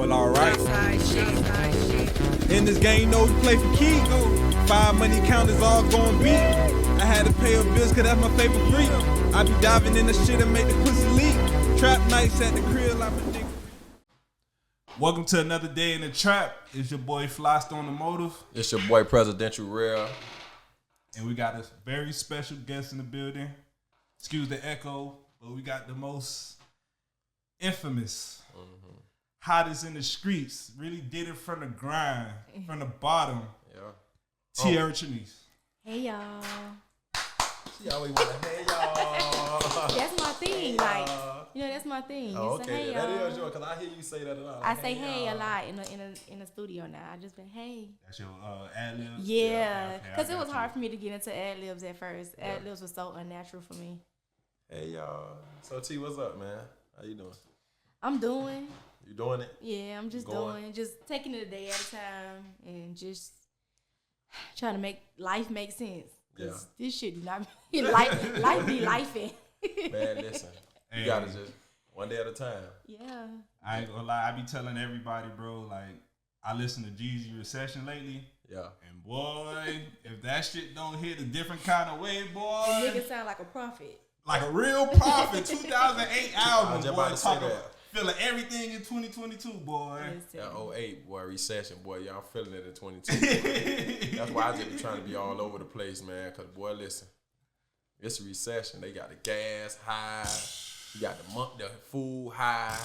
Well, alright. In this game, you know we play for keeps. 5 money counters all going beat. I had to pay her bills cause that's my favorite freak. I be diving in the shit and make the pussy leak. Trap nights at the crib, I predict. Welcome to another day in the trap. It's your boy Flystone the Motive. It's your boy Presidential Rell. And we got a very special guest in the building. Excuse the echo, but we got the most infamous, hottest in the streets, really did it from the grind, from the bottom. Yeah. Tierra Traniece. Hey y'all. She always want to, hey y'all. That's my thing. Like, you know, that's my thing. Oh, It's okay. a, hey That y'all. is yours, because I hear you say that a lot. I say hey a lot in the studio now. I just been hey. That's your ad libs? Yeah, because okay, it was hard for me to get into ad libs at first. Ad libs was so unnatural for me. Hey y'all. So T, what's up, man? How you doing? I'm doing. You doing it? Yeah, I'm just doing. Just taking it a day at a time and just trying to make life make sense. Yeah. This shit do not be life be lifing. Man, listen. You gotta just one day at a time. Yeah. I ain't gonna lie, I be telling everybody, bro, like, I listen to Jeezy Recession lately. Yeah. And boy, if that shit don't hit a different kind of way, boy. The nigga sound like a prophet. Like a real prophet. 2008 album, I was just boy. about to say that. Feeling everything in 2022, boy. That 08, boy, Recession, boy, y'all feeling it in 22. That's why I just be trying to be all over the place, man, because, boy, listen, it's a recession. They got the gas high. You got the food high.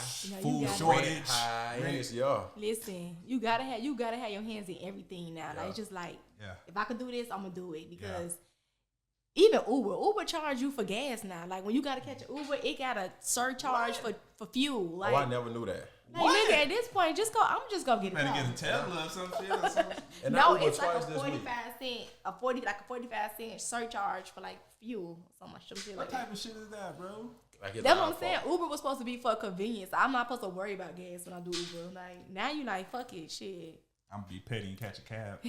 Food shortage. High. Yes, yeah. Listen, you gotta have your hands in everything now. Like, it's just like, if I can do this, I'm gonna do it, because even Uber charge you for gas now. Like, when you gotta catch an Uber, it got a surcharge for fuel. Like, oh, I never knew that. Like, nigga, at this point, I'm just gonna get a car. Better get a Tesla or some shit or something. And no, Uber it's like a 45-cent surcharge for like fuel. So much shit What like type that. of shit is that, bro? Like, that's what I'm saying. Uber was supposed to be for convenience. I'm not supposed to worry about gas when I do Uber. Like, now you like, fuck it, shit. I'm gonna be petty and catch a cab.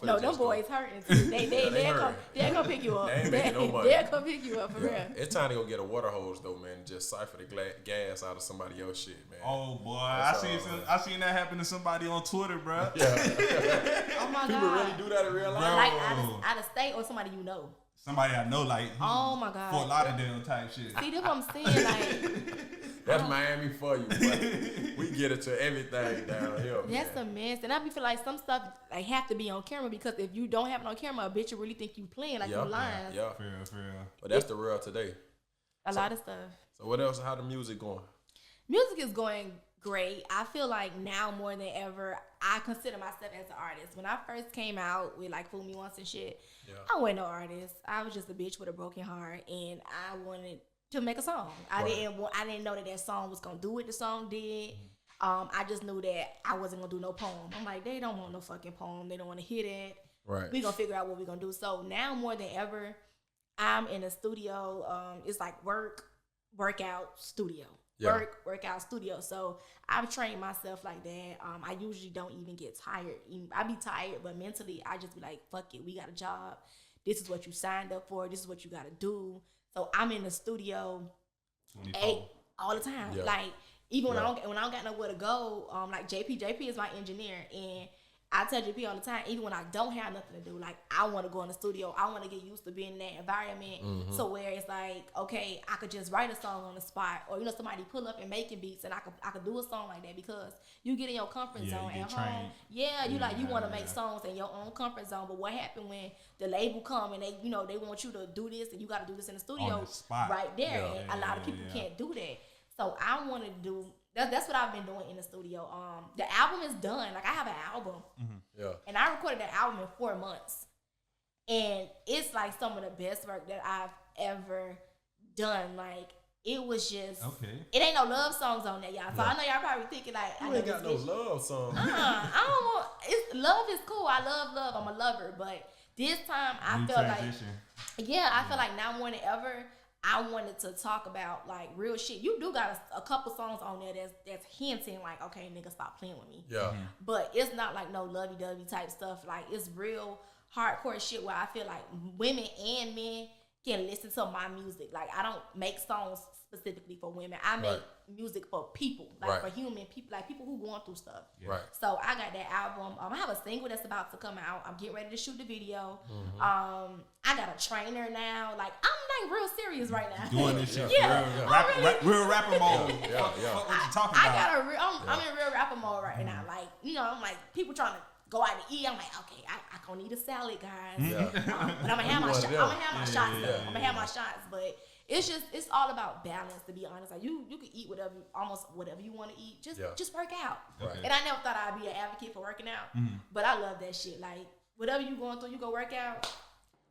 No, them boys hurting too. They'll come pick you up. They ain't making no money. They'll come pick you up for real. It's time to go get a water hose though, man. Just siphon the gas out of somebody else's shit, man. Oh boy, I seen that happen to somebody on Twitter, bro. Yeah. Oh my People God. really do that in real life. Like out of state or somebody you know. Somebody I know, like, oh my God, Fort Lauderdale type shit. See, that's what I'm saying. Like, that's Miami for you, boy. We get it to everything down here. That's a mess, and I be feel like some stuff like have to be on camera, because if you don't have it on camera, a bitch will really think you playing, like you lying. Yeah, for real. But that's the real today. A lot of stuff. So what else? How the music going? Music is going great. I feel like now more than ever, I consider myself as an artist. When I first came out with like Fool Me Once and shit, I wasn't no artist. I was just a bitch with a broken heart, and I wanted to make a song. I didn't know that song was gonna do what the song did. I just knew that I wasn't gonna do no poem. I'm like, they don't want no fucking poem. They don't want to hear that. Right. We gonna figure out what we gonna do. So now more than ever, I'm in a studio. It's like workout studio. Workout studio. So I've trained myself like that. I usually don't even get tired. I be tired, but mentally I just be like, fuck it, we got a job. This is what you signed up for. This is what you got to do. So I'm in the studio 24. All the time. Yeah. Like, even when I don't got nowhere to go, like JP is my engineer, and I tell JP all the time, even when I don't have nothing to do, like, I want to go in the studio. I want to get used to being in that environment. So where it's like, okay, I could just write a song on the spot, or, you know, somebody pull up and making beats, and I could do a song like that, because you get in your comfort zone at home. Yeah, you want to make songs in your own comfort zone. But what happened when the label come and they want you to do this, and you got to do this in the studio on the spot. right there. And a lot of people can't do that. So I wanted to do. That's what I've been doing in the studio. The album is done. Like, I have an album. And I recorded that album in 4 months. And it's like some of the best work that I've ever done. Like, it was just, it ain't no love songs on there, y'all. So I know y'all probably thinking like, you ain't got no love songs. I don't want, love is cool. I love love. I'm a lover. But this time I felt like, I feel like now more than ever, I wanted to talk about like real shit. You do got a couple songs on there that's hinting like, okay, nigga, stop playing with me. Yeah. But it's not like no lovey-dovey type stuff. Like, it's real hardcore shit where I feel like women and men can listen to my music. Like, I don't make songs specifically for women. I make music for people, like for human people, like people who going through stuff. Right. So I got that album. I have a single that's about to come out. I'm getting ready to shoot the video. I got a trainer now. Like, I'm like real serious right now. Doing this shit. Yeah. Real rapper mode. What you talking about? I'm in real rapper mode right now. Like, you know, I'm like, people trying to go out to eat. I'm like, okay, I gonna need a salad, guys. But I'm gonna have my shots. I'm gonna have my shots. But it's all about balance, to be honest. Like, you can eat almost whatever you want to eat. Just work out. Right. And I never thought I'd be an advocate for working out, but I love that shit. Like, whatever you going through, you go work out.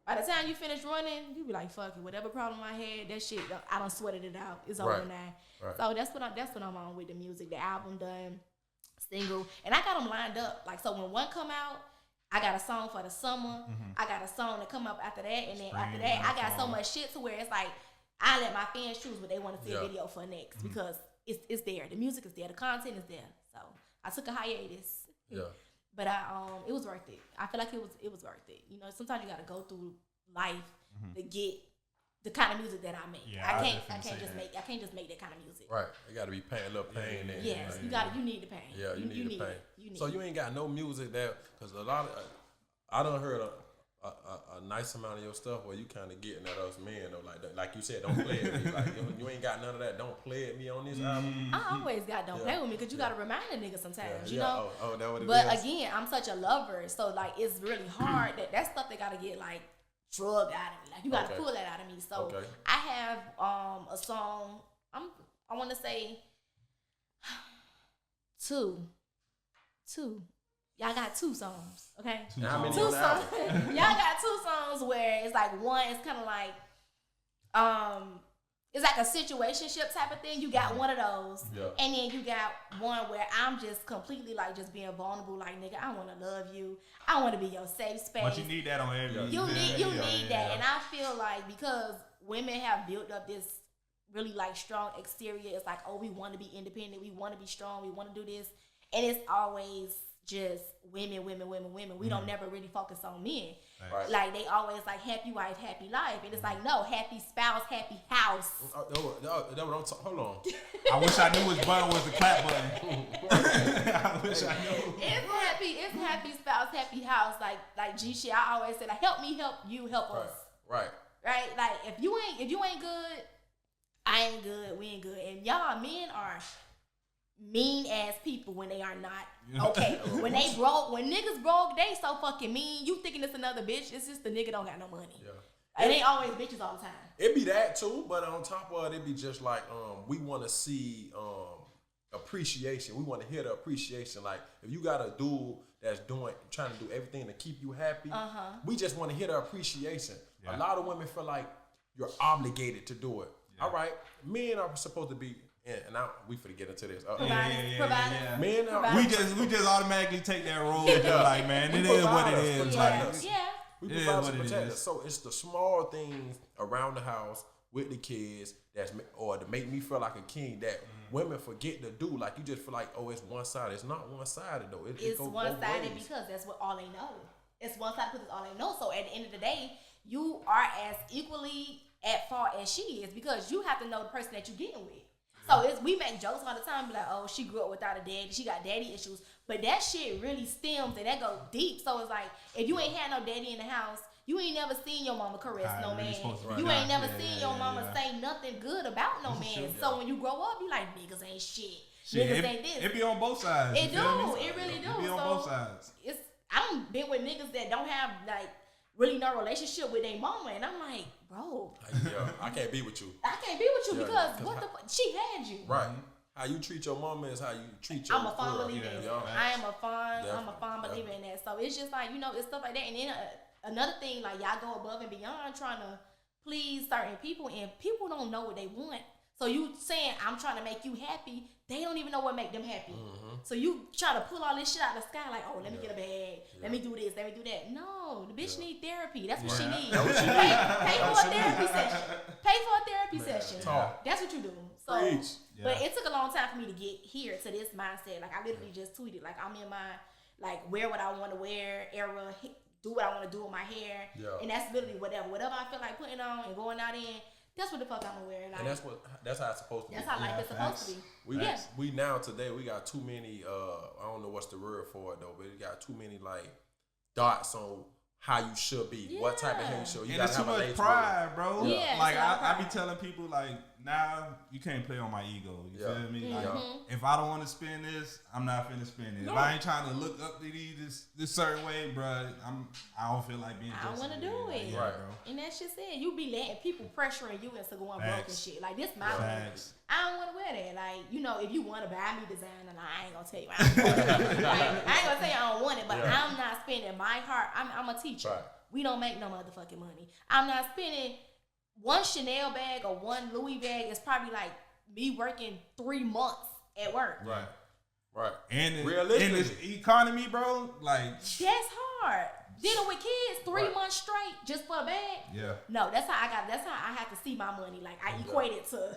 By the time you finish running, you be like, fuck it, whatever problem I had, that shit, I done sweated it out. It's over now. Right. So that's what I'm on with the music. The album done, single, and I got them lined up. Like, so when one come out, I got a song for the summer. I got a song to come up after that, and then after that, I got so much shit to where it's like I let my fans choose what they want to see a video for next because it's there. The music is there. The content is there. So I took a hiatus. Yeah. But it was worth it. I feel like it was worth it. You know, sometimes you got to go through life to get the kind of music that I make. Yeah, I can't just make that kind of music. Right. You got to be paying a little pain. Yes, you need the pain. Yeah, you need the pain. So you ain't got no music that, because a lot of, I done heard a nice amount of your stuff where you kind of getting at us men, though, like you said, don't play at me. Like, you ain't got none of that. Don't play at me on this album. I always got don't play with me because you got to remind a nigga sometimes, you know. Oh, that what it but is. Again, I'm such a lover, so like it's really hard that stuff they got to get like drug out of me. Like you got to pull that out of me. So I have a song. I want to say two. Y'all got two songs, okay? How many two songs. Y'all got two songs where it's like one is kind of like, it's like a situationship type of thing. You got one of those, and then you got one where I'm just completely like just being vulnerable. Like, nigga, I want to love you. I want to be your safe space. But you need that on every. You need that, and I feel like because women have built up this really like strong exterior, it's like, oh, we want to be independent, we want to be strong, we want to do this, and it's always just women. We don't never really focus on men. Right. Like, they always like happy wife, happy life. And it's like, no, happy spouse, happy house. Hold on. I wish I knew which button was the clap button. I wish I knew. It's happy spouse, happy house. Like G shit, I always say, like, help me, help you, help us. Right. Like, if you ain't good, I ain't good, we ain't good. And y'all men are mean ass people when they are not okay. When niggas broke, they so fucking mean. You thinking it's another bitch? It's just the nigga don't got no money. Yeah. And they always bitches all the time. It be that too, but on top of it, it be just like we want to see appreciation. We want to hear the appreciation. Like, if you got a dude that's trying to do everything to keep you happy, we just want to hear the appreciation. Yeah. A lot of women feel like you're obligated to do it. Yeah. All right, men are supposed to be. And we finna get into this. Providers. Men, we just automatically take that role. Like, man, it is what it is. We provide and protect us. So it's the small things around the house with the kids or to make me feel like a king that women forget to do. Like, you just feel like, oh, it's one sided. It's not one sided though. It's one sided because that's what all they know. It's one sided because it's all they know. So at the end of the day, you are as equally at fault as she is because you have to know the person that you're getting with. So we make jokes all the time, be like, oh, she grew up without a daddy, she got daddy issues. But that shit really stems and that go deep. So it's like, if you ain't had no daddy in the house, you ain't never seen your mama caress no man. You ain't never seen your mama say nothing good about no man. So when you grow up, you like, niggas ain't shit. Niggas ain't this. It be on both sides. It really do. It be on both sides. I done been with niggas that don't have like really no relationship with their mama, and I'm like, bro, I can't be with you. I can't be with you because what the fuck? She had you. Right. How you treat your mama is how you treat your I'm a fond believer in that. I am a fond believer in that. So it's just like, you know, it's stuff like that. And then another thing, like, y'all go above and beyond trying to please certain people, and people don't know what they want. So you saying, I'm trying to make you happy, they don't even know what make them happy. So you try to pull all this shit out of the sky, like, oh, let me get a bag, let me do this, let me do that. No, the bitch need therapy. That's what she needs. Pay for a therapy session. Pay for a therapy session. That's what you do. So, but it took a long time for me to get here to this mindset. Like, I literally just tweeted, like, I'm in my, like, wear what I want to wear era. do what I want to do with my hair, and that's literally whatever I feel like putting on and going out in. That's what the fuck I'm gonna wear. Like, and that's how it's supposed to be. That's how life is supposed to be. We now today we got too many. I don't know what's the word for it though, but we got too many like dots on how you should be, what type of hair you should. You gotta have too much pride, bro. Yeah, like I be telling people like now you can't play on my ego. You feel me? Like if I don't want to spend this, I'm not finna spend it. If I ain't trying to look up to these this certain way, bro, I don't feel like being. I don't want to do it, right, bro. And that's just it. You be letting people pressuring you into going broke and shit. Like this, my money. I don't want to wear that. Like if you want to buy me design, and I ain't gonna tell you. I ain't gonna tell you I don't want it, but I'm not spending my heart. I'm a teacher. Right. We don't make no motherfucking money. I'm not spending one Chanel bag or one Louis bag. Is probably like me working 3 months at work. Right. And in this economy, bro, like that's hard. Dealing with kids 3 months straight just for a bag. Yeah. No, that's how I have to see my money. Like I equate it to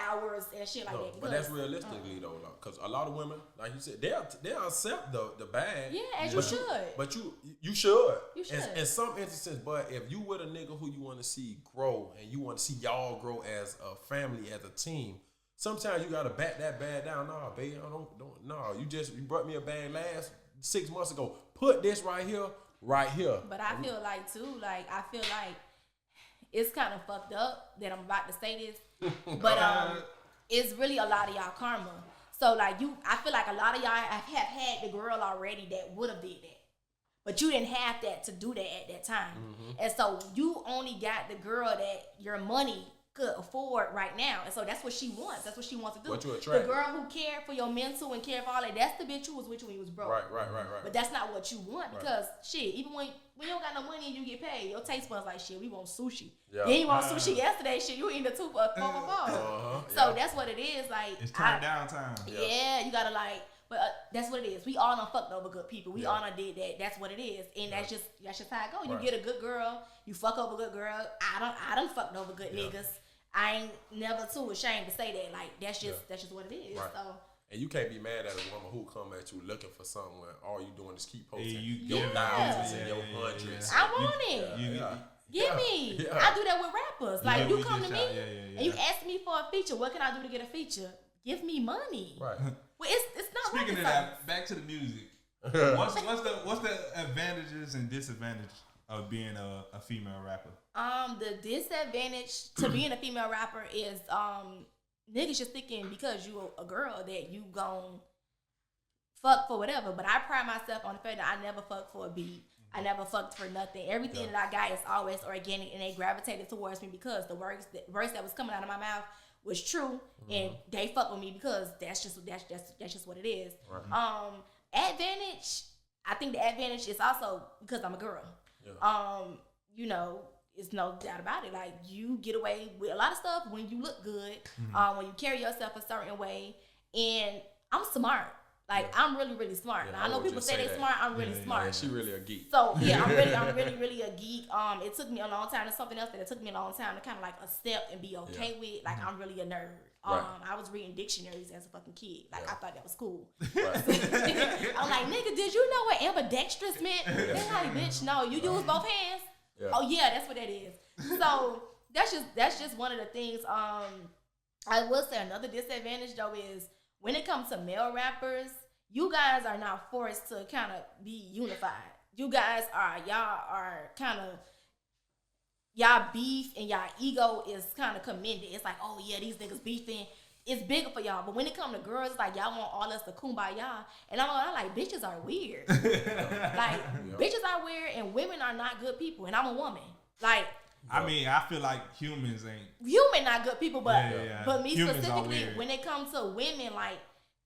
hours and shit like that. But that's realistically though, because a lot of women, like you said, they'll accept the bag. Yeah, as you should. But you should. You should. In some instances, but if you with a nigga who you want to see grow and you want to see y'all grow as a family, as a team, sometimes you gotta back that bag down. Nah, baby, don't. No, you brought me a bag last 6 months ago. Put this right here. But I feel like too, it's kind of fucked up that I'm about to say this, but it's really a lot of y'all karma. So I feel like a lot of y'all have had the girl already that would have did that, but you didn't have that to do that at that time, and so you only got the girl that your money could afford right now, and so that's what she wants. That's what she wants to do. What you attract? The girl who cared for your mental and cared for all that. That's the bitch who was with you when you was broke. Right. But that's not what you want because shit. Even when you don't got no money and you get paid, your taste buds like shit. We want sushi. Yeah. Then you want sushi yesterday. Shit, you eating the 2 for $4. So that's what it is. Like it's turn down time. Yeah, you gotta like. But that's what it is. We all done fucked over good people. We all done did that. That's what it is, and that's just how it go. You get a good girl, you fuck over a good girl. I done fucked over good niggas. I ain't never too ashamed to say that. Like that's just what it is. Right. So and you can't be mad at a woman who come at you looking for something when all you doing is keep posting your thousands and your hundreds. I want it. Give me. Yeah. I do that with rappers. Like you come to me and you ask me for a feature. What can I do to get a feature? Give me money. Right. Well, it's not. Speaking of that, back to the music. What's the advantages and disadvantages of being a female rapper? The disadvantage to being a female rapper is niggas just thinking because you a girl that you gon' fuck for whatever. But I pride myself on the fact that I never fucked for a beat. I never fucked for nothing. Everything that I got is always organic, and they gravitated towards me because the words that was coming out of my mouth was true, and they fuck with me because that's just what it is. Right. Advantage. I think the advantage is also because I'm a girl. Yeah. It's no doubt about it. Like you get away with a lot of stuff when you look good, when you carry yourself a certain way, and I'm smart. Like I'm really, really smart. Yeah, now, I know people say they're smart. I'm really smart. Yeah, she really a geek. So yeah, I'm really a geek. It took me a long time. There's something else that it took me a long time to kind of like accept and be okay with. Like I'm really a nerd. Right. I was reading dictionaries as a fucking kid. Like I thought that was cool. Right. I'm like, nigga, did you know what ambidextrous meant? They're like, bitch, no, you use both hands. Yeah. Oh yeah, that's what that is. So that's just one of the things. I will say another disadvantage though is when it comes to male rappers, you guys are not forced to kind of be unified. You guys y'all beef and y'all ego is kind of commended. It's like, oh yeah, these niggas beefing. It's bigger for y'all. But when it comes to girls, like y'all want all us to kumbaya. And I'm like, bitches are weird. Bitches are weird and women are not good people. And I'm a woman. Like, I mean, I feel like humans ain't. Human not good people, but me humans specifically, when it comes to women, like,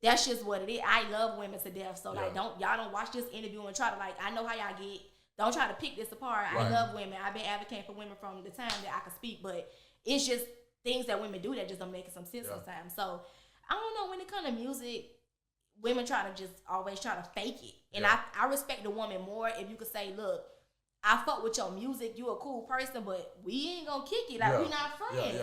that's just what it is. I love women to death. So like, y'all don't watch this interview and try to like, I know how y'all get. Don't try to pick this apart. Right. I love women. I've been advocating for women from the time that I could speak, but it's just things that women do that just don't make some sense sometimes. So I don't know, when it comes to music, women try to just always try to fake it. And I respect the woman more if you could say, look, I fuck with your music, you a cool person, but we ain't gonna kick it. Like we not friends.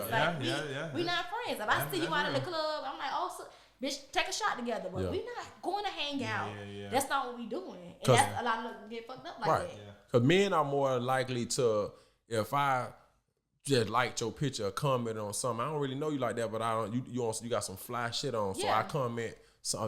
We not friends. If I see you out in the club, I'm like, oh, so bitch, take a shot together. But we not going to hang out. That's not what we doing. And that's a lot of them get fucked up like that. Because men are more likely to, if I just liked your picture or comment on something, I don't really know you like that, but I don't. You got some fly shit on, so I comment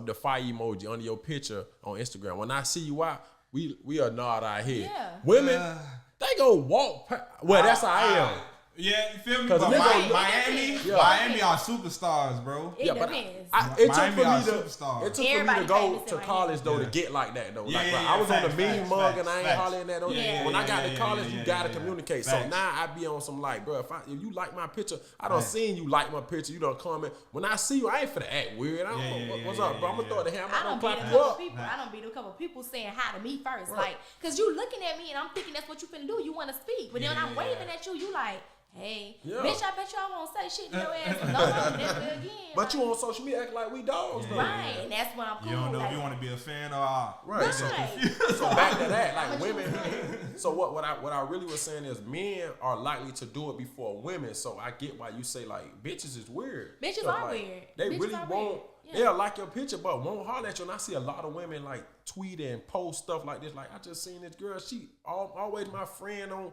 the fire emoji under your picture on Instagram. When I see you out, we are nod our head. Yeah. Women, they go walk. Well, that's how I am. Yeah, you feel me? 'Cause But nigga- Miami are superstars, bro. It depends. It Miami are took superstars. for me to Everybody go famous to in college Miami. though to get like that though. Yeah, I was on the mean facts, mug and I ain't facts. hollering at those. Yeah. When I got to Yeah, college, yeah, you gotta yeah. communicate. So Facts. now I be on some like, bro, if you like my picture, I done seen you like my picture. You done comment. When I see you, I ain't finna act weird. I don't know what's up, bro. I'm gonna throw the hammer. I I'm don't gonna beat a clap you couple up. people. I don't beat a couple people saying hi to me first, like, cause you looking at me and I'm thinking that's what you finna do. You want to speak, but then when I'm waving at you, you like, hey, bitch, I bet y'all won't say shit to your ass. No, never again. But you on social media act like we dogs though. right, and that's when I'm cool. You don't know like, if you want to be a fan or out. Right. So back to that, like women. So what I really was saying is men are likely to do it before women. So I get why you say like bitches is weird. Bitches are weird. They Bitches really are won't. weird. Yeah. They'll like your picture, but won't holler at you. And I see a lot of women like tweet and post stuff like this. Like I just seen this girl. She always my friend on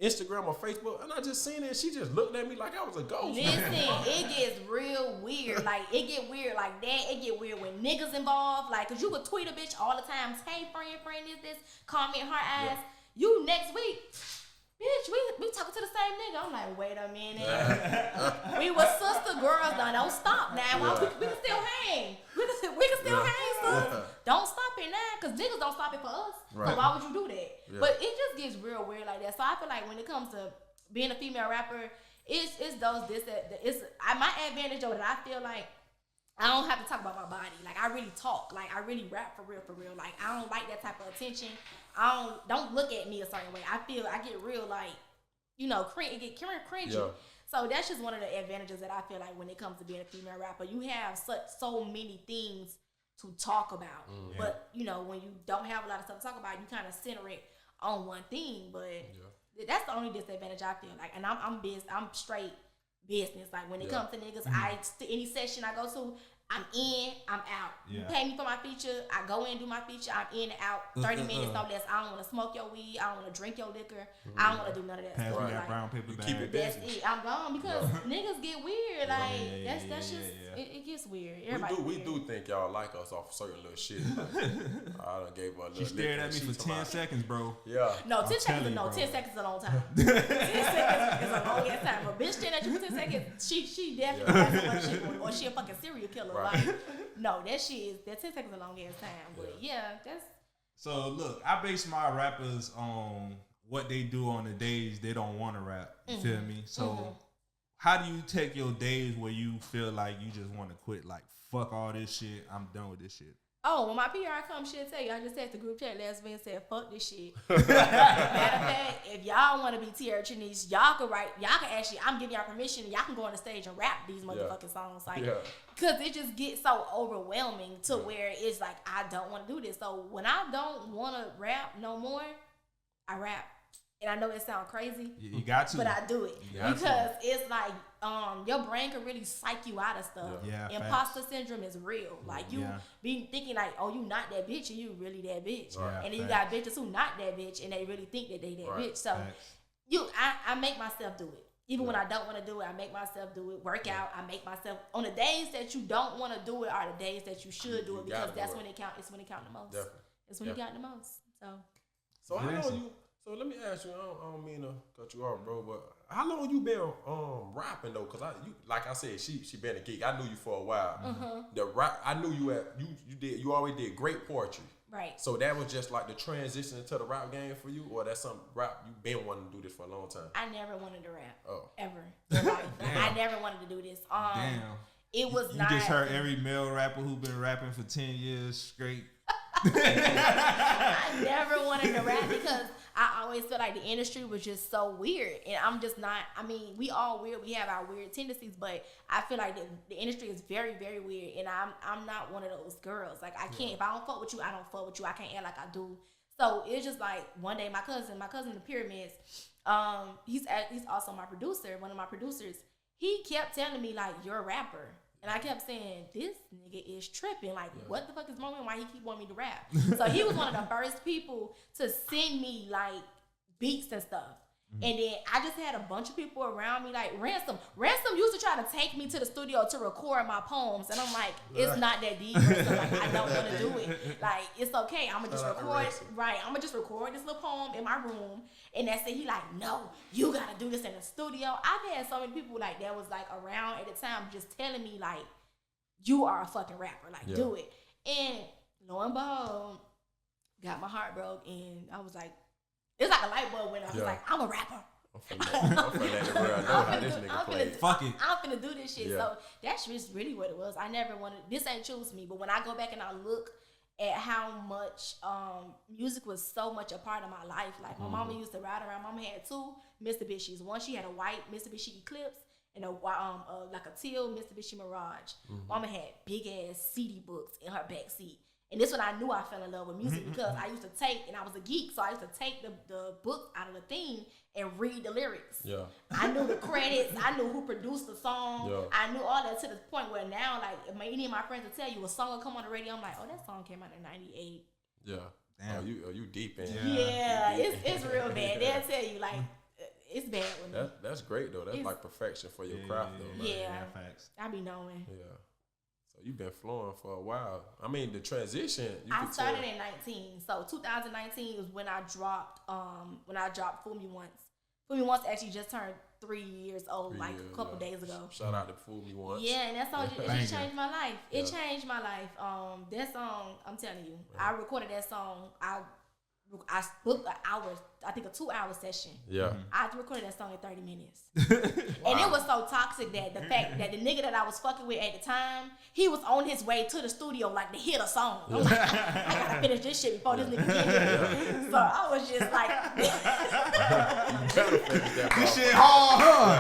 Instagram or Facebook, and I just seen it. She just looked at me like I was a ghost. Listen, it gets real weird. Like it get weird like that. It get weird when niggas involved. Like, cause you could tweet a bitch all the time. Hey, friend, is this? Comment her ass. You next week, bitch. We talking to the same nigga. I'm like, wait a minute. We was sister girls. Now don't stop. Now we can still hang. We can still hang, sis. Don't stop it now, cause niggas don't stop it for us. Right. So why would you do that? Yeah. But it just gets real weird like that. So I feel like when it comes to being a female rapper, it's my advantage though that I feel like I don't have to talk about my body. Like I really talk. Like I really rap for real. Like I don't like that type of attention. Don't look at me a certain way. I get real like, it get cringy. Yeah. So that's just one of the advantages that I feel like when it comes to being a female rapper. You have so many things to talk about. But when you don't have a lot of stuff to talk about, you kind of center it on one thing. But that's the only disadvantage I feel like. And I'm straight business. Like when it comes to niggas, any session I go to, I'm in, I'm out. You pay me for my feature, I go in, do my feature, I'm in and out. 30 minutes, no less. I don't want to smoke your weed, I don't want to drink your liquor, I don't want to do none of that Pass stuff. me that Like, brown paper bag. Keep it that's it. I'm gone because niggas get weird. Like that's just it gets weird. We do think y'all like us off certain little shit. I done gave her a little. She stared at me for 10 seconds, bro. Yeah. No, 10 seconds. No, 10 seconds is a long time. 10 seconds is a long ass time. But bitch staring at you for 10 seconds, she definitely has what she want, or she a fucking serial killer. Right. Like, no, that 10 seconds is a long ass time. But that's. So look, I base my rappers on what they do on the days they don't want to rap. You feel me? So how do you take your days where you feel like you just want to quit? Like, fuck all this shit. I'm done with this shit. Oh, when my PR comes, she'll tell you. I just said the group chat last week and said, fuck this shit. Matter of fact, if y'all want to be Tierra Traniece, y'all can actually, I'm giving y'all permission, y'all can go on the stage and rap these motherfucking songs. Like, because it just gets so overwhelming to where it's like, I don't want to do this. So when I don't want to rap no more, I rap. And I know it sounds crazy. You got to. But I do it. Because it's like, your brain can really psych you out of stuff. Yeah, Imposter syndrome is real. Like, you be thinking like, oh, you not that bitch, and you really that bitch. Right. And then you got bitches who not that bitch, and they really think that they that bitch. So, I make myself do it. Even when I don't want to do it, I make myself do it. Work out, I make myself. On the days that you don't want to do it are the days that you should do it, because that's when it count. It's when it count the most. Definitely. It's when it count the most. So how long you? So let me ask you. I don't mean to cut you off, bro, but how long you been rapping though? Cause like I said, she been a geek. I knew you for a while. The rap, I knew you always did great poetry. Right. So that was just like the transition into the rap game for you, or that's some rap you been wanting to do this for a long time? I never wanted to rap. Oh. Ever. I never wanted to do this. Damn. It was you not. You just heard every male rapper who been rapping for 10 years straight. I never wanted to rap because I always felt like the industry was just so weird, and I'm just not. I mean, we all weird. We have our weird tendencies, but I feel like the industry is very, very weird, and I'm not one of those girls. Like I can't. If I don't fuck with you, I don't fuck with you. I can't act like I do. So it's just like one day, my cousin, the Pyramids, he's also my producer. One of my producers. He kept telling me like, you're a rapper. And I kept saying, this nigga is tripping. Like, what the fuck is wrong with him? Why he keep wanting me to rap? So he was one of the first people to send me, like, beats and stuff. And then I just had a bunch of people around me, like Ransom. Ransom used to try to take me to the studio to record my poems. And I'm like, it's not that deep. Ransom. Like, I don't want to do it. Like, it's okay. I'm going to just record. Right. I'm going to just record this little poem in my room. And that's it. He like, no, you got to do this in the studio. I've had so many people, like, that was, like, around at the time just telling me, like, you are a fucking rapper. Like, do it. And lo and behold, got my heart broke. And I was like, it's like a light bulb went off. I was like, I'm a rapper. I'm finna let the world know how this nigga plays. Fuck it. I'm finna do this shit. So that's just really what it was. I never wanted, this ain't choose me. But when I go back and I look at how much music was so much a part of my life. Like my mama used to ride around. Mama had 2 Mitsubishis. One, she had a white Mitsubishi Eclipse and a like a teal Mitsubishi Mirage. Mama had big ass CD books in her back seat. And this is when I knew I fell in love with music because I used to take, and I was a geek, so I used to take the book out of the thing and read the lyrics. Yeah. I knew the credits. I knew who produced the song. Yeah. I knew all that to the point where now, like, if any of my friends will tell you a song will come on the radio, I'm like, oh, that song came out in 98. Yeah. Damn. Oh, you deep in. Yeah, it's real bad. They'll tell you, like, it's bad with me. That's great, though. That's like perfection for your craft, though. Yeah. Facts. I be knowing. Yeah. You've been flowing for a while. I mean, the transition. I started in 19, so 2019 was when I dropped. When I dropped "Fool Me Once." "Fool Me Once" actually just turned 3 years old, like a couple days ago. Shout out to "Fool Me Once." Yeah, and that song it just changed my life. It changed my life. That song, I'm telling you, I recorded that song. I booked an hour, I think a 2-hour session. Yeah. I recorded that song in 30 minutes. And it was so toxic that the fact that the nigga that I was fucking with at the time, he was on his way to the studio like to hit a song. I'm like, I gotta finish this shit before this nigga get here. So I was just like, this shit hard, huh?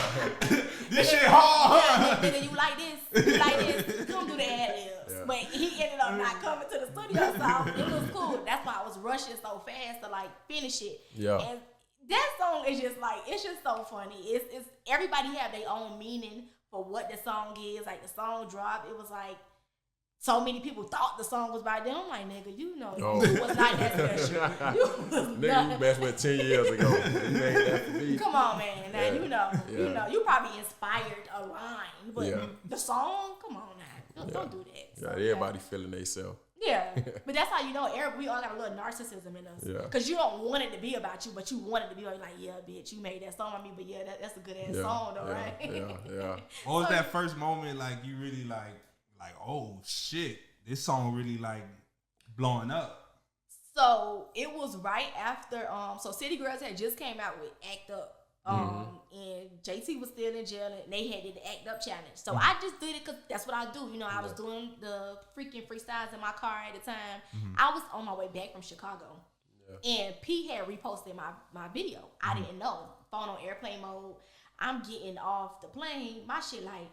This shit hard, huh? Nigga, you like this? You like this? Come do the ad-libs. But he ended up not coming to the studio, so it was cool. That's why I was rushing so fast to like finish it. Yeah. And that song is just like, it's just so funny. It's everybody have their own meaning for what the song is. Like the song dropped, it was like so many people thought the song was by them. I'm like, nigga, you know, you was not that special. Nigga, you messed with 10 years ago. You ain't that for me. Come on, man. Now you know, you probably inspired a line, but the song, come on now. Don't do that. So, everybody feeling themselves. Yeah, but that's how you know we all got a little narcissism in us. Yeah. Because you don't want it to be about you, but you want it to be like, yeah, bitch, you made that song on me, but yeah, that's a good ass song though, right? Yeah. What was that first moment like you really like, oh shit, this song really like blowing up? So it was right after, so City Girls had just came out with Act Up. And JT was still in jail and they had the Act Up challenge. So I just did it because that's what I do. You know, I was doing the freaking freestyles in my car at the time. I was on my way back from Chicago. And P had reposted my video. I didn't know. Phone on airplane mode. I'm getting off the plane. My shit like,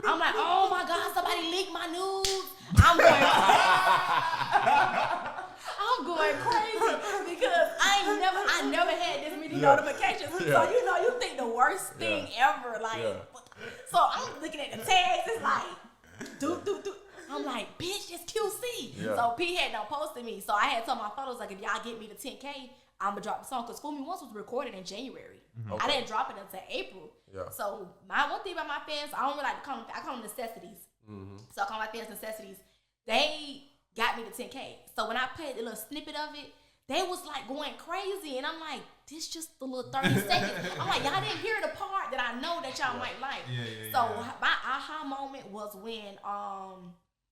I'm like, oh my God, somebody leaked my news. I'm going crazy because I never had this many notifications. So you think the worst thing ever. Like, so I'm looking at the tags. It's like, do. I'm like, bitch, it's QC. Yeah. So P had done posted me. So I had told my photos like, if y'all get me to 10K, I'm gonna drop the song. Cause Fool Me Once was recorded in January. Okay. I didn't drop it until April. Yeah. So my one thing about my fans, I don't really like to call them. I call them necessities. So I call my fans necessities. They got me to 10K. So when I played a little snippet of it, they was like going crazy, and I'm like, this just a little 30 seconds. I'm like, y'all didn't hear the part that I know that y'all might like. So my aha moment was when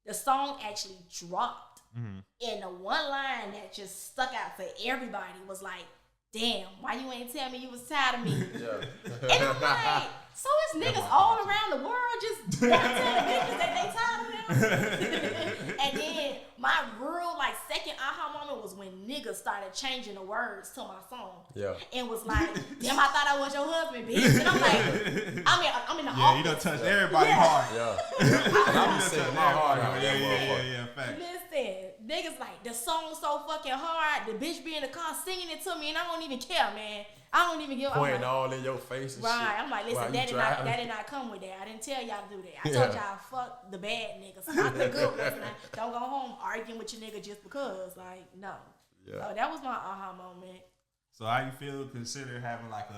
the song actually dropped, and the one line that just stuck out for everybody was like, damn, why you ain't tell me you was tired of me? And I'm like, so it's niggas all around the world just want to tell the bitches that they tired of them. And then then my real like second aha moment was when niggas started changing the words to my song. Yeah. And was like, damn, I thought I was your husband, bitch. And I'm like, I'm in the office. You done touched everybody hard. Yeah. I'm just saying my heart out. Yeah, fact. Listen, niggas like, the song's so fucking hard. The bitch be in the car singing it to me, and I don't even care, man. I don't even give. Pointing all in your face and shit. Right, I'm like, listen, that did not come with that. I didn't tell y'all to do that. I told y'all fuck the bad niggas, not the good ones. Now, don't go home arguing with your nigga just because. Like, no. Yeah. So that was my aha moment. So how you feel consider having like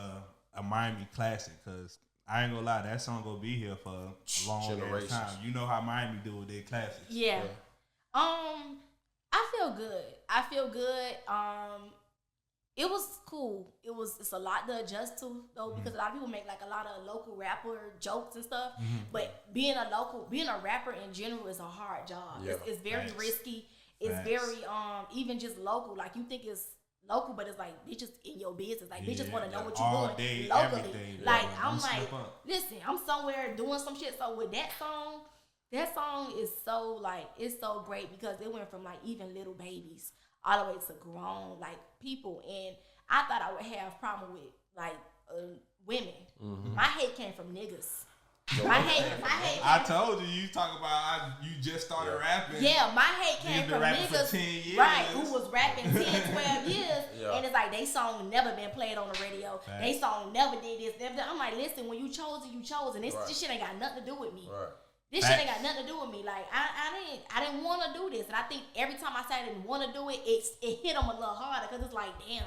a Miami classic? Because I ain't gonna lie, that song gonna be here for a long time. You know how Miami do with their classics. Yeah. I feel good. It was cool. It's a lot to adjust to though, because a lot of people make like a lot of local rapper jokes and stuff. But being a rapper in general is a hard job. Yeah. It's very risky. It's very even just local. Like you think it's local, but it's like bitches in your business. Like bitches want to know what you're doing locally. Like I'm like, listen, I'm somewhere doing some shit. So with that song is so like, it's so great because it went from like even little babies all the way to grown like people. And I thought I would have problem with like women. My hate came from niggas. My hate. I told you talk about you just started rapping. Yeah, my hate came from niggas, for 10 years. Right, who was rapping 10, 12 years, and it's like they song never been played on the radio. They song never did this. I'm like, listen, when you chose it, you chose, and this shit ain't got nothing to do with me. Right. This shit ain't got nothing to do with me. Like I didn't want to do this, and I think every time I said I didn't want to do it, it hit them a little harder because it's like, damn.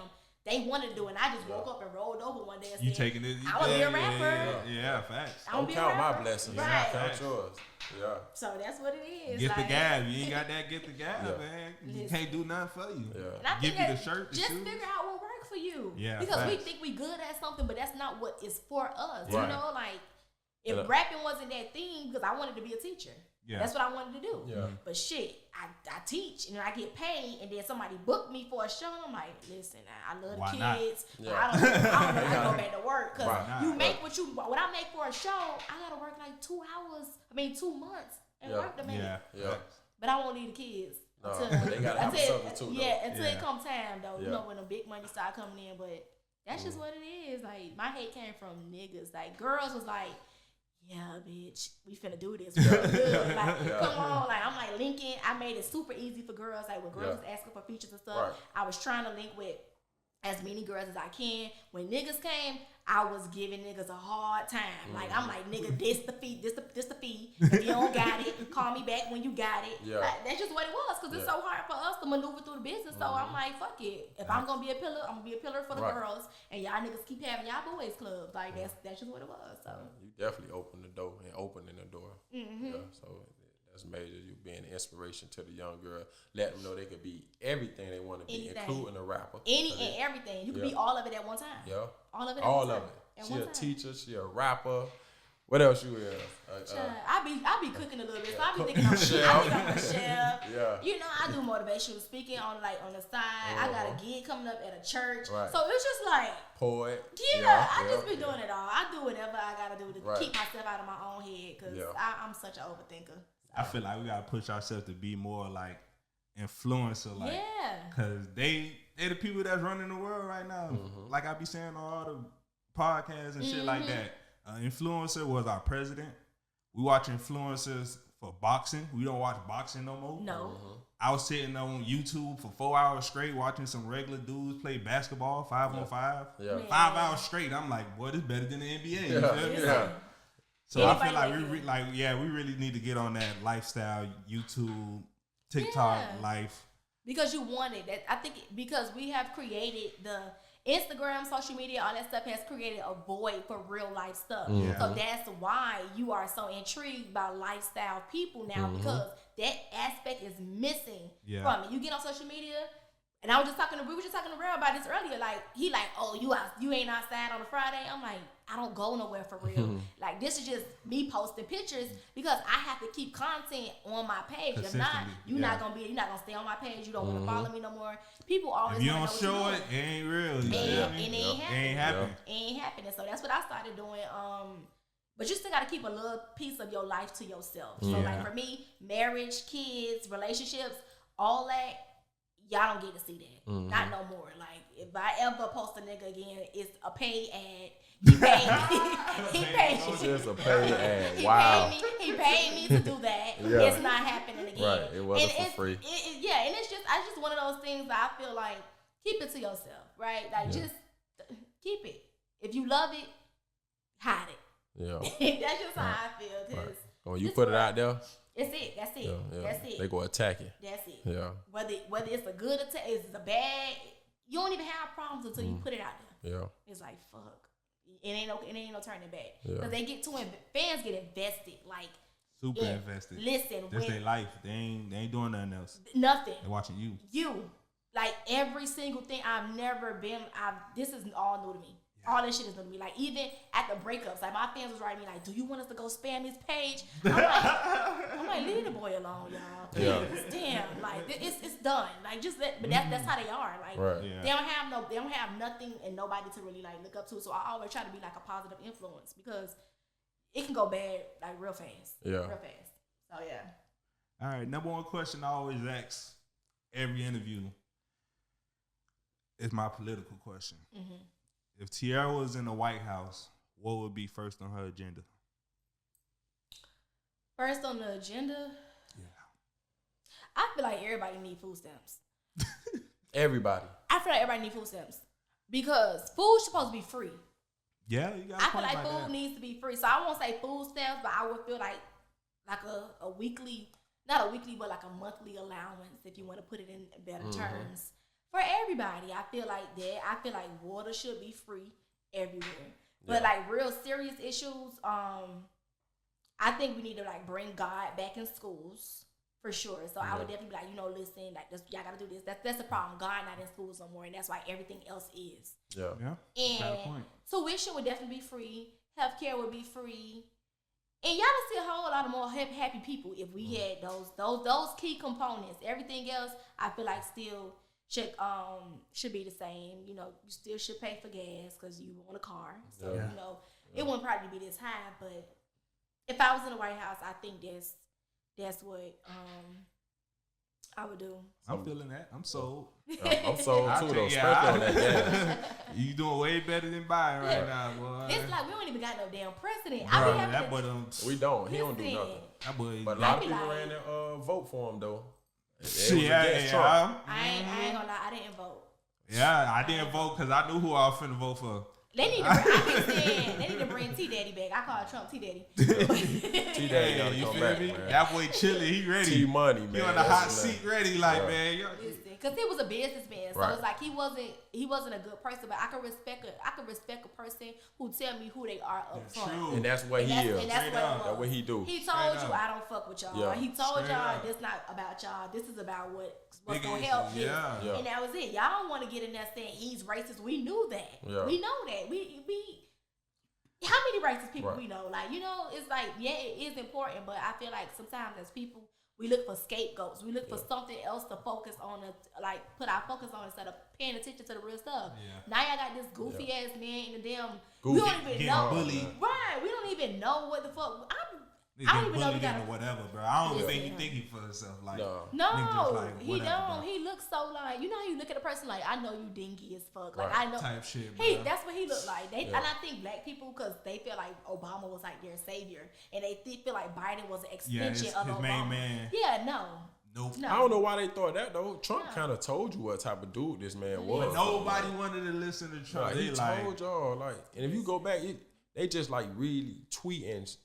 They wanted to do it, and I just woke up and rolled over one day and said, you taking it? I want to be a rapper. Yeah, facts. Don't count my blessings. Right. Count yours. Yeah. So that's what it is. Get like, the gab. You ain't got that, get the gab, man. You can't do nothing for you. Yeah. And I give you the shirt, the just shoes. figure out what works for you. Yeah. Because we think we good at something, but that's not what is for us. Right. You know, like, if rapping wasn't that thing, because I wanted to be a teacher. Yeah. That's what I wanted to do. Yeah. But shit, I teach and I get paid, and then somebody booked me for a show, and I'm like, listen, I love the kids, but I don't want to go back to work because you make what I make for a show, I gotta work like 2 months and work to make it. Yeah. But I won't leave the kids. They gotta have a substitute. Until it come time though, you know, when the big money start coming in. But that's just what it is. Like my hate came from niggas. Like girls was like, yeah, bitch, we finna do this. Come on. Like, I'm like linking. I made it super easy for girls. Like, when girls was asking for features and stuff, I was trying to link with as many girls as I can. When niggas came, I was giving niggas a hard time. Like, I'm like, nigga, this the fee. If you don't got it, call me back when you got it. Yeah. Like, that's just what it was, because it's so hard for us to maneuver through the business. So I'm like, fuck it. If I'm gonna be a pillar, I'm gonna be a pillar for the girls, and y'all niggas keep having y'all boys clubs. Like, that's just what it was. So you definitely opened the door and opening the door. Yeah, so that's major. You being an inspiration to the young girl. Let them know they could be everything they want to be, including a rapper. And everything. You could be all of it at one time. Yeah. All of it. All of it. She a teacher. She a rapper. What else you is? I be cooking a little bit. So I be thinking I'm a chef. Yeah. You know, I do motivational speaking on the side. I got a gig coming up at a church. Right. So it's just like poet. Yeah, I just be doing it all. I do whatever I gotta do to keep myself out of my own head, because I'm such an overthinker. So. I feel like we gotta push ourselves to be more like influencer, like, because they the people that's running the world right now. Like I be saying on all the podcasts and shit like that. Influencer was our president. We watch influencers for boxing. We don't watch boxing no more. No. I was sitting on YouTube for 4 hours straight watching some regular dudes play basketball 5-on-5. Yeah. 5 hours straight. I'm like, boy, this better than the NBA. You feel me? Yeah. So I feel like we really need to get on that lifestyle YouTube, TikTok life. Because you want it. I think because we have created the Instagram, social media, all that stuff has created a void for real life stuff. Yeah. So that's why you are so intrigued by lifestyle people now, because that aspect is missing from it. You get on social media, and we were just talking to Rell about this earlier. Like, he like, oh, you ain't outside on a Friday. I'm like, I don't go nowhere for real. Like, this is just me posting pictures because I have to keep content on my page. If not, you're not gonna stay on my page. You don't want to follow me no more. People always if you don't show it, it ain't real. It ain't happening. It ain't happening. It ain't happening. So that's what I started doing. But you still got to keep a little piece of your life to yourself. So, like, for me, marriage, kids, relationships, all that, y'all don't get to see that. Not no more. Like, if I ever post a nigga again, it's a paid ad. He paid me. He paid me. It's just a paid ad. Wow. He paid me to do that. Yeah. It's not happening again. Right. It wasn't for free. And it's just one of those things that I feel like, keep it to yourself, right? Like, just keep it. If you love it, hide it. Yeah. That's just how I feel. Right. When you put it out there, that's it. That's it. yeah. That's it. They go attack you. That's it. Yeah. Whether it's a good attack, it's a bad. You don't even have problems until you put it out there. Yeah. It's like fuck. It ain't no turning back. Yeah. Because they get fans get invested. Like super invested. Listen, that's their life. They ain't doing nothing else. Nothing. They're watching you. Like every single thing. This is all new to me. All this shit is new to me. Like even at the breakups, like my fans was writing me like, "Do you want us to go spam his page?" I'm like, leave the boy alone, y'all. Please, damn. Like it's done. Like just but that's how they are. Like they don't have nothing and nobody to really like look up to. So I always try to be like a positive influence because it can go bad like real fast. Yeah. Real fast. So yeah. All right. Number one question I always ask every interview is my political question. Mm-hmm. If Tierra was in the White House, what would be first on her agenda? First on the agenda? Yeah. I feel like everybody need food stamps. Everybody. I feel like everybody need food stamps. Because food's supposed to be free. Yeah, you got I feel like food needs to be free. So I won't say food stamps, but I would feel like a weekly, not a weekly, but like a monthly allowance, if you want to put it in better terms. For everybody, I feel like that. I feel like water should be free everywhere. But like real serious issues, I think we need to like bring God back in schools for sure. So I would definitely be like, listen, like y'all gotta do this. That's the problem. God not in schools no more, and that's why everything else is. Yeah. And tuition would definitely be free. Healthcare would be free. And y'all would see a whole lot of more happy people if we had those key components. Everything else, I feel like still should be the same. You still should pay for gas because you want a car. So it wouldn't probably be this high. But if I was in the White House, I think that's what I would do. I'm feeling that. I'm sold. I'm sold too, though. Especially on that gas. You doing way better than Biden right now, boy. It's like we don't even got no damn president. That boy we don't. He don't do nothing. That boy. But a lot of people ran to vote for him though. I ain't gonna lie. I didn't vote. Yeah, I didn't vote because I knew who I was finna vote for. They need to bring T Daddy back. I call Trump T Daddy. T Daddy gotta come back, man. That boy chilling, he ready. T Money, man. He on the hot seat ready, like man. Because he was a businessman, so it's like he wasn't a good person. But I can respect a person who tell me who they are up front. And that's what he is. And that's what he do. He told you I don't fuck with y'all. Yeah. He told y'all this not about y'all. This is about what's gonna help you. Yeah. And that was it. Y'all don't want to get in there saying he's racist. We knew that. Yeah. We know that. We how many racist people we know? Like, it's like, it is important, but I feel like sometimes as people, we look for scapegoats. We look for something else to focus on, put our focus on instead of paying attention to the real stuff. Yeah. Now y'all got this goofy ass man in the damn. We don't even know. Bullied. Right. We don't even know what the fuck. I don't even know or whatever, bro. I don't think he thinking for himself. Like, no, he don't. Bro. He looks so like, how you look at a person like, I know you dingy as fuck. Like, I know. Type shit, bro. That's what he looked like. And I think black people, because they feel like Obama was like their savior, and they feel like Biden was an extension of his Obama. Main man. Yeah, no. Nope. No. I don't know why they thought that though. Trump kind of told you what type of dude this man was. But nobody wanted to listen to Trump. He told y'all and if you go back, they just really tweets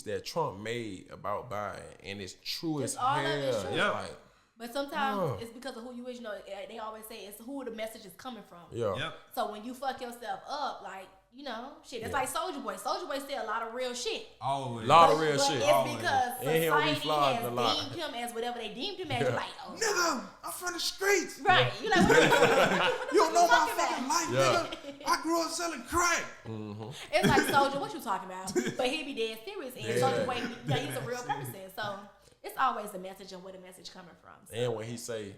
that Trump made about Biden, and it's true as hell. Yeah. But sometimes it's because of who you is. They always say it's who the message is coming from. Yeah. Yep. So when you fuck yourself up, shit. It's like Soulja Boy. Soulja Boy said a lot of real shit. Always. A lot of real but shit. It's always. because society has deemed him as whatever they deemed him as. You're like, nigga, I'm from the streets. Right. You're like, what you don't know my fucking life, nigga. I grew up selling crack. Mm-hmm. It's like, Soulja, what you talking about? But he be dead serious. And Soulja Boy, he's a real person. So it's always the message and where the message coming from. So. And when he say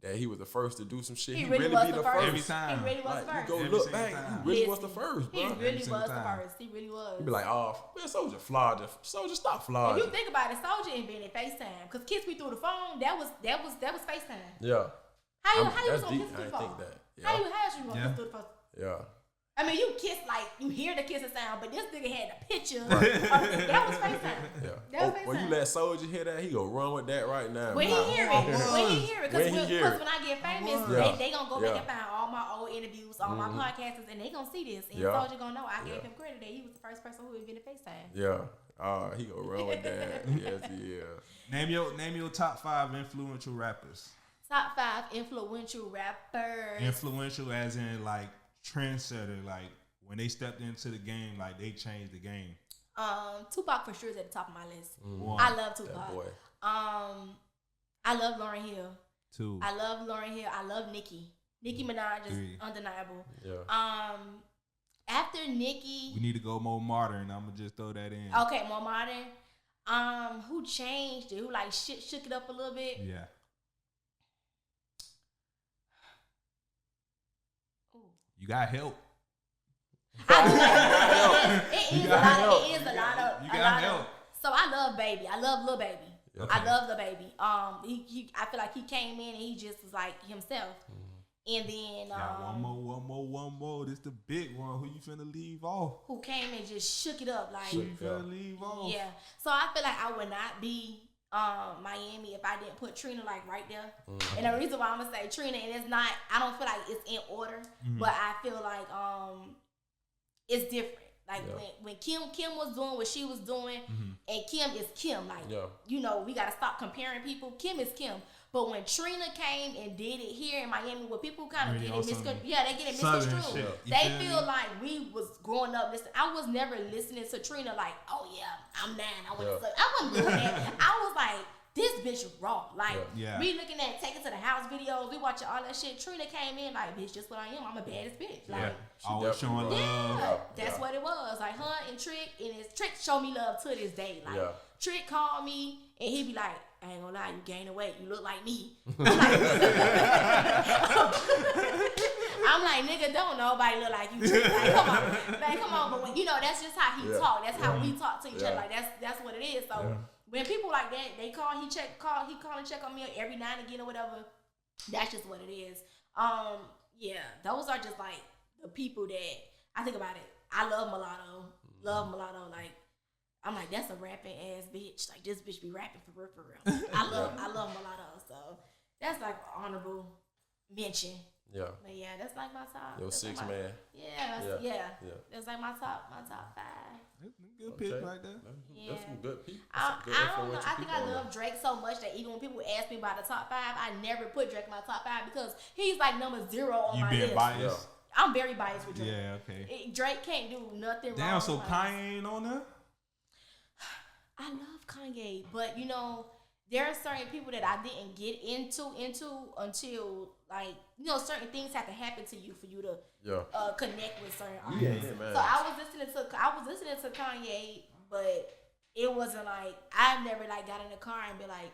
that he was the first to do some shit, He he really really was be the the first. first. Every time. He really was the Like, first. you go Every look single back, time. he really was Listen, the first, He bro. really was single the time. first. He really was. He be like, oh, man, Soldier flawed. Soldier, stop If flawing. you think about it, Soldier invented FaceTime because kids be through the phone. That was FaceTime. Yeah. How you That's was gonna deep. kiss through I the didn't phone? think that. How Yeah. you gonna Yeah. kiss through the phone? Yeah. I mean, you kiss like you hear the kissing sound, but this nigga had a picture. That was FaceTime. Yeah. That was When you FaceTime. let Soldier hear that, he go run with that right now. When he man. hear it, because When he hear it. when I get famous, Yeah. they gonna go Yeah. back and find all my old interviews, all my podcasts, and they gonna see this. And Yeah. Soldier gonna know I gave Yeah. him credit that he was the first person who invented FaceTime. Yeah. He go run with that. Yes, he is. Name your top 5 influential rappers. Top 5 influential rappers. Influential as in like trendsetter, like when they stepped into the game, like they changed the game. Tupac for sure is at the top of my list. One. I love Tupac. That boy. I love Lauryn Hill. 2. I love Lauryn Hill. I love Nicki. Nicki Minaj is 3. undeniable. Yeah. After Nicki, We need to go more modern. I'm gonna just throw that in. okay, more modern. Who changed it? Who like shook it up a little bit? Yeah. Ooh. You got help. It is a lot. It is a lot of. You a got lot help. of. So I love Baby. I love Lil Baby. Okay. I love Lil Baby. I feel like he came in and he just was like himself. And then Got one more. This the big one. Who you finna leave off? who came and just shook it up like Who you finna leave off? yeah. So I feel like I would not be Miami if I didn't put Trina like right there. And the reason why I'm gonna say Trina, and it's not, I don't feel like it's in order, but I feel like it's different. Like when Kim was doing what she was doing, and Kim is Kim. Like you know, we gotta stop comparing people. Kim is Kim. But when Trina came and did it here in Miami, where people kind of get it misconstrued, they get it misconstrued. They feel like we was growing up listening. I was never listening to Trina like, oh yeah, I'm 9. I wasn't doing that. I was like, this bitch raw. Like we looking at Take It to the House videos, we watching all that shit. Trina came in like, bitch, just what I am. I'm a baddest bitch. Like, always showing love. yeah, that's what it was. Like her and Trick, and his Trick show me love to this day. Like Trick called me and he be like, I ain't gonna lie, you gained weight. You look like me. I'm like, nigga, don't nobody look like you. Trick. Like, come on. But when, you know, that's just how he talk. That's how we talk to each other. Like that's what it is. So when people like that, they call, he call and check on me every now and again or whatever. That's just what it is. Yeah, those are just like the people that I think about it. I love Mulatto. Like, I'm like, that's a rapping ass bitch. Like, this bitch be rapping for real. I love Mulatto. So that's like honorable mention. Yeah. But yeah, that's like my top. Your 6 man. Yeah. That's like my top 5. Good pick right there. That's some good people. I don't know. I think I love Drake so much that even when people ask me about the top 5, I never put Drake in my top 5 because he's like number 0 on my list. You being biased? Yeah. I'm very biased with Drake. Yeah, okay. Drake can't do nothing wrong. Damn, so Kanye ain't on there? I love Kanye, but you know, there are certain people that I didn't get into until like, you know, certain things have to happen to you for you to connect with certain artists. Man. So I was listening to Kanye, but it wasn't like I never like got in the car and be like,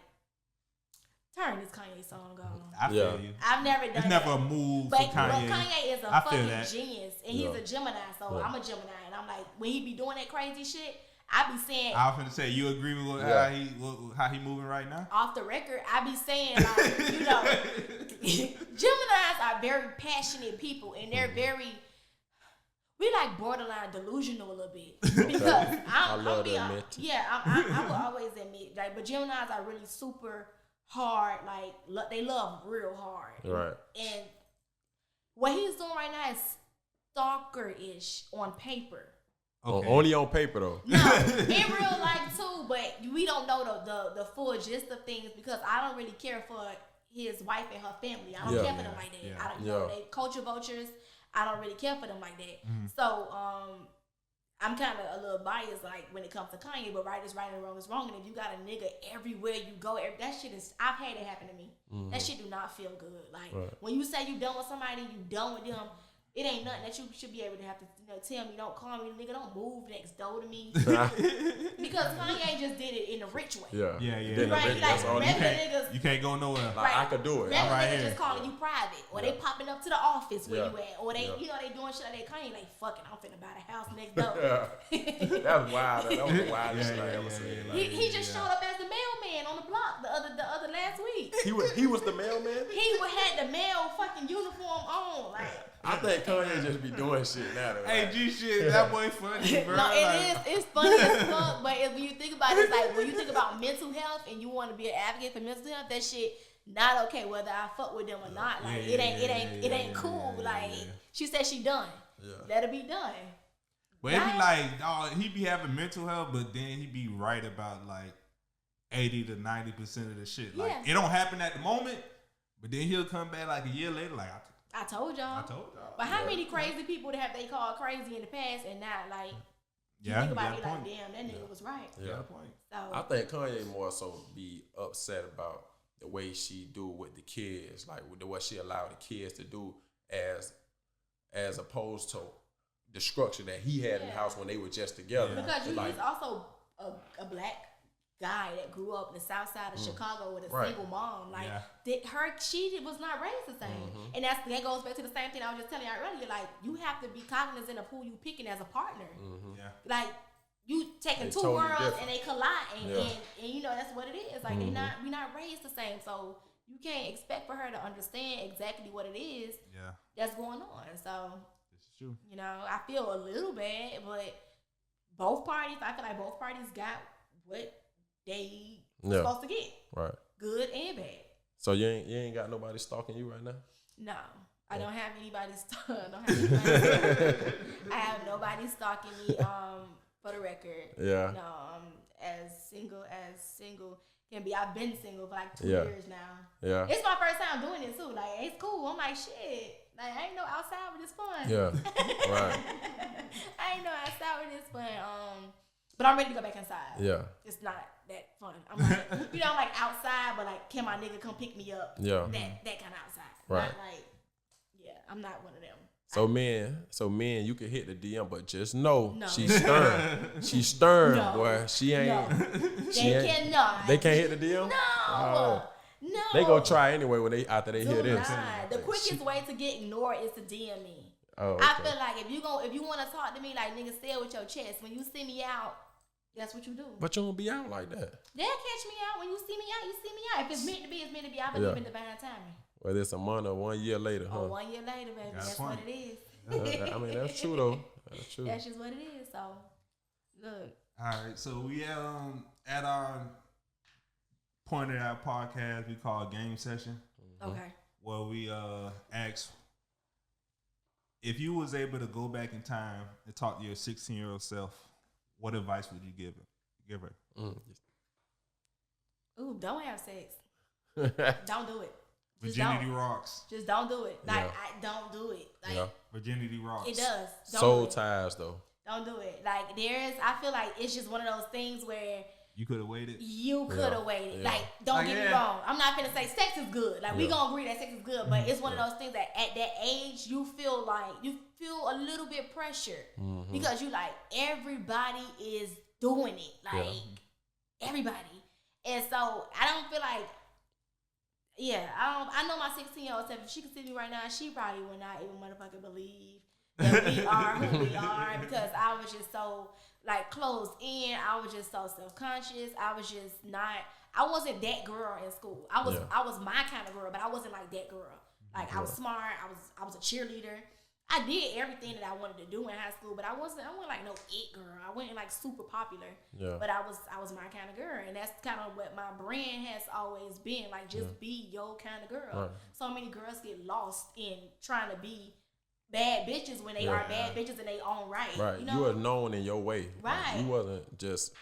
turn this Kanye song on. I feel you. I've never done It's that. never a move But for Kanye. Kanye is a fucking genius, and he's a Gemini, so I'm a Gemini, and I'm like, when he be doing that crazy shit, I be saying. I was finna say, you agree with how he moving right now? Off the record, I be saying, like, you know, Geminis are very passionate people, and they're very. We like borderline delusional a little bit because I will always admit, like, but Geminis are really super hard, like they love real hard, right? And what he's doing right now is stalker-ish on paper. Okay. Only on paper though. No, in real life too, but we don't know the full gist of things because I don't really care for his wife and her family. I don't care for them like that. I don't know they culture vultures. I don't really care for them like that. So I'm kind of a little biased like when it comes to Kanye, but right is right and wrong is wrong. And if you got a nigga everywhere you go, that shit is, I've had it happen to me. That shit do not feel good. Like when you say you done with somebody, you done with them. it ain't nothing that you should be able to have to tell me. Don't call me, nigga. Don't move next door to me. Because Kanye just did it in a rich way. Yeah. Right? Like regular niggas. You can't go nowhere. Like, I could do it. Regular right niggas here. just calling you private, or they popping up to the office where you at, or they they doing shit like that. Kanye like, fucking, I'm finna buy the house next door. That's wild. That was the wildest shit I ever seen. He just showed up as the mailman on the block the other last week. He was the mailman. He had the mail fucking uniform on. Like, I think Kanye just be doing shit now. Though, Hey, G shit, that boy funny, bro. no, it's funny as fuck. But if you think about it, it's like when you think about mental health and you want to be an advocate for mental health, that shit not okay whether I fuck with them or not. Like it ain't cool. Like she said she done. Yeah. Let her be done. But it be like, he be having mental health, but then he be right about like 80 to 90% of the shit. Like it don't happen at the moment, but then he'll come back like a year later, like I told y'all. But how many crazy people have they called crazy in the past and not like? You think about it like, damn, that nigga was right. Yeah. So I think Kanye more so be upset about the way she do with the kids, like with what she allowed the kids to do, as opposed to the structure that he had in the house when they were just together. Because he's also a black guy that grew up in the south side of Chicago with a single mom. Like she was not raised the same. And that goes back to the same thing I was just telling you earlier. Like, you have to be cognizant of who you picking as a partner. Like, you taking two totally worlds different. and they collide and that's what it is. Like we not raised the same. So you can't expect for her to understand exactly what it is that's going on. So this is true. I feel a little bad, but I feel like both parties got what they supposed to get. Right. Good and bad. So you ain't got nobody stalking you right now? No. I don't have anybody I have nobody stalking me, for the record. Yeah. No, as single can be. I've been single for like 2 years now. Yeah. It's my first time doing it too. Like, it's cool. I'm like, shit. Like, I ain't know outside with this fun. Yeah. Right. I ain't know outside with this fun. But I'm ready to go back inside. Yeah. It's not that fun. I'm like, I'm like outside, but like, can my nigga come pick me up? Yeah. That kind of outside. Right. Not like, I'm not one of them. So men, you can hit the DM, but just know she's stern. She's stern, boy. She ain't. No. Cannot. They can't hit the DM. No. No. They gonna try anyway after they hear this. The quickest way to get ignored is to DM me. Oh, okay. I feel like if you want to talk to me, like, nigga, say it with your chest. When you see me out, that's what you do. But you don't be out like that. They'll catch me out. When you see me out, you see me out. If it's meant to be, it's meant to be. I believe in divine timing. Whether it's a month or 1 year later, huh? 1 year later, baby. That's what it is. I mean, that's true, though. That's true. That's just what it is. So, look. All right. So, we at our point of our podcast we call Game Session. Okay. Where we ask, if you was able to go back in time and talk to your 16-year-old self, what advice would you give her? Ooh, don't have sex. Don't do it. Virginity rocks. Just don't do it. Like, I don't do it. Like, virginity rocks. It does. Soul ties, though. Don't do it. Like, I feel like it's just one of those things where you could have waited. You could have waited. Like, don't get me wrong. I'm not finna say sex is good. Like, we gonna agree that sex is good, but it's one of those things that at that age you feel a little bit pressured because you like everybody is doing it. Like everybody. And so I don't feel like I know my 16-year-old self, if she could see me right now, she probably would not even motherfucking believe that we are who we are because I was just so like closed in. I was just so self-conscious. I wasn't that girl in school. I was my kind of girl, but I wasn't like that girl. Like I was smart. I was a cheerleader. I did everything that I wanted to do in high school, but I wasn't like no it girl. I wasn't like super popular. Yeah. But I was my kind of girl. And that's kind of what my brand has always been. Like, just be your kind of girl. Right. So many girls get lost in trying to be bad bitches when they are bad bitches in their own right. Right. You were known in your way. Right. Like, you wasn't just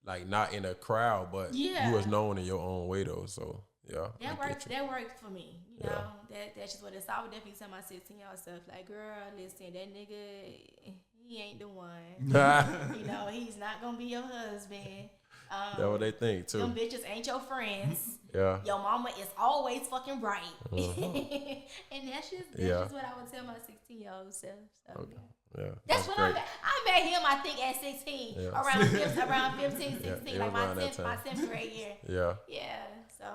like not in a crowd, but you was known in your own way though. So that worked for me. You know, that's just what it is. So I would definitely tell my 16-year-old self, like, girl, listen, that nigga, he ain't the one. You know, he's not gonna be your husband. That's what they think too. Them bitches ain't your friends. Yeah. Your mama is always fucking right. Uh-huh. And that's just what I would tell my 16-year-old self. So, Okay. Yeah. That's what great. I met him, I think, at 16. Yeah. Around 15, 16, Yeah, like around my that 10th grade year. Yeah. Yeah, so.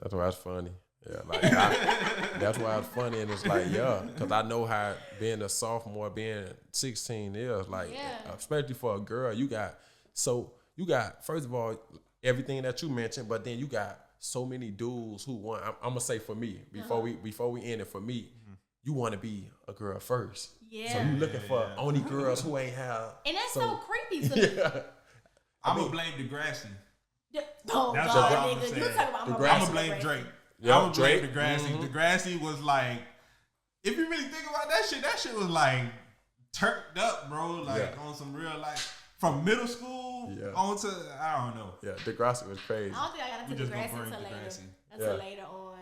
That's why it's funny. Yeah, like that's why it's funny, and it's like, because I know how being a sophomore, being 16 is like, especially for a girl, you got first of all everything that you mentioned, but then you got so many dudes who want. I'm gonna say for me before we end it, for me, you want to be a girl first. Yeah. So you looking for only girls who ain't have. And that's so creepy to me. I'm gonna blame Degrassi. Oh God, nigga, you talking about I'm gonna blame Drake. Yeah, I'm gonna blame Degrassi. Degrassi was like, if you really think about that shit was like turned up, bro. Like on some real from middle school on to I don't know. Yeah, Degrassi was crazy. I don't think I got into Degrassi until later on.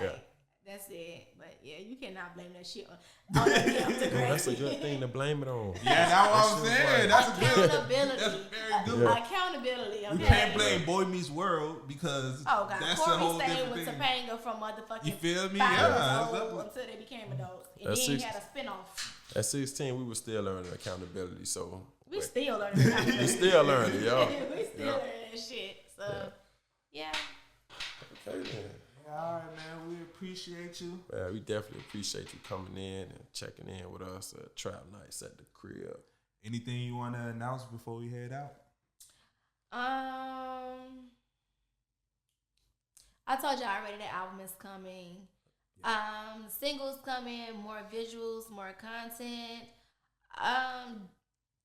Like that's it. But yeah, you cannot blame that shit on Degrassi. That's a good thing to blame it on. Yeah, that's what I'm saying. That's accountability. That's very good. Accountability. Okay. You can't blame Boy Meets World because that's a whole different thing. Topanga from motherfucking. You feel me? 5 years old until they became adults, and That's then had a spinoff. At 16, we were still learning accountability. So we still learning accountability. We still learning, y'all. We still learning that shit. So yeah. Okay then. All right, man. We appreciate you. Yeah, we definitely appreciate you coming in and checking in with us at Trap Nights at the crib. Anything you want to announce before we head out? I told y'all already the album is coming. Singles coming, more visuals, more content.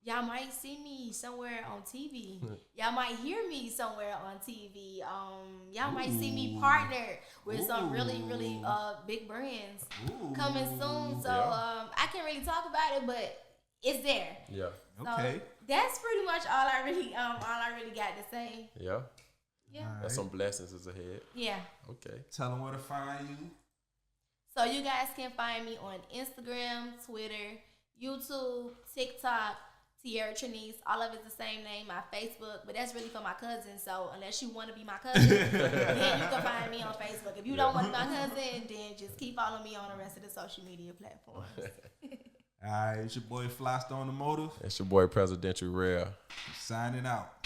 Y'all might see me somewhere on TV. Y'all might hear me somewhere on TV. Y'all might see me partnered with some really, really big brands coming soon. So I can't really talk about it, but it's there. Yeah. So okay. That's pretty much all I really got to say. Yeah. Yeah. Right. That's some blessings is ahead. Yeah. Okay. Tell them where to find you. So you guys can find me on Instagram, Twitter, YouTube, TikTok, Tierra Traniece. All of it's the same name. My Facebook, but that's really for my cousin. So unless you want to be my cousin, then you can find me on Facebook. If you don't want to be my cousin, then just keep following me on the rest of the social media platforms. All right, it's your boy Flystone the Motive. It's your boy Presidential Rell. Signing out.